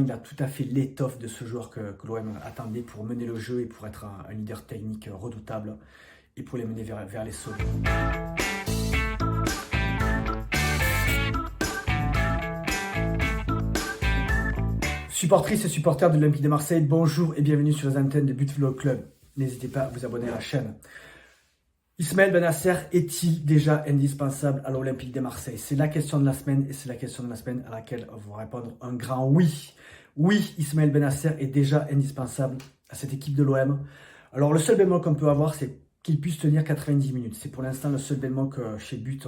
Il a tout à fait l'étoffe de ce joueur que l'OM attendait pour mener le jeu et pour être un leader technique redoutable et pour les mener vers les sommets. Supportrices et supporters de l'Olympique de Marseille, bonjour et bienvenue sur les antennes de But Football Club. N'hésitez pas à vous abonner à la chaîne. Ismaël Bennacer est-il déjà indispensable à l'Olympique de Marseille? C'est la question de la semaine et c'est la question de la semaine à laquelle on va répondre un grand oui. Oui, Ismaël Bennacer est déjà indispensable à cette équipe de l'OM. Alors le seul bémol qu'on peut avoir, c'est qu'il puisse tenir 90 minutes. C'est pour l'instant le seul bémol que chez But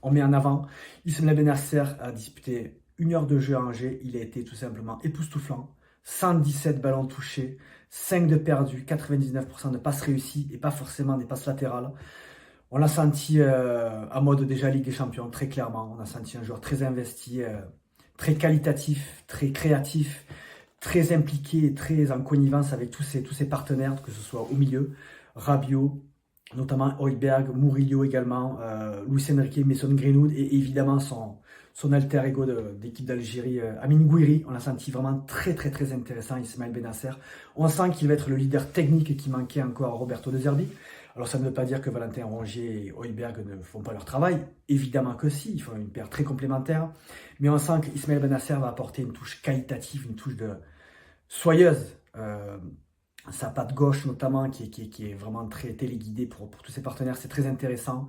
on met en avant. Ismaël Bennacer a disputé 1 heure de jeu à Angers. Il a été tout simplement époustouflant. 117 ballons touchés, 5 de perdus, 99% de passes réussies et pas forcément des passes latérales. On l'a senti en mode déjà Ligue des Champions, très clairement. On a senti un joueur très investi, très qualitatif, très créatif, très impliqué et très en connivence avec tous ses partenaires, que ce soit au milieu, Rabiot, notamment Højbjerg, Murillo également, Luis Enrique, Mason Greenwood et évidemment son alter ego d'équipe d'Algérie, Amin Gouiri. On l'a senti vraiment très intéressant, Ismaël Bennacer. On sent qu'il va être le leader technique qui manquait encore à Roberto De Zerbi. Alors ça ne veut pas dire que Valentin Rongier et Højbjerg ne font pas leur travail. Évidemment que si, ils font une paire très complémentaire. Mais on sent qu'Ismaël Bennacer va apporter une touche qualitative, une touche de soyeuse. Sa patte gauche notamment, qui est vraiment très téléguidée pour tous ses partenaires, c'est très intéressant.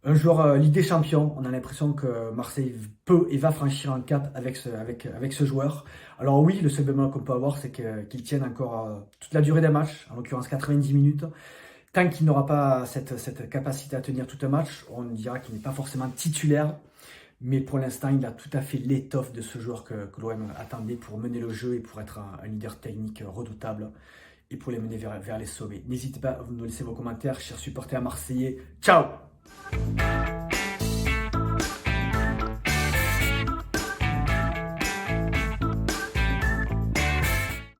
Un joueur Ligue des Champions, on a l'impression que Marseille peut et va franchir un cap avec ce joueur. Alors oui, le seul bémol qu'on peut avoir, c'est qu'il tienne encore toute la durée d'un match, en l'occurrence 90 minutes. Tant qu'il n'aura pas cette capacité à tenir tout un match, on dira qu'il n'est pas forcément titulaire. Mais pour l'instant, il a tout à fait l'étoffe de ce joueur que l'OM attendait pour mener le jeu et pour être un leader technique redoutable et pour les mener vers les sommets. N'hésitez pas à nous laisser vos commentaires, chers supporters marseillais. Ciao!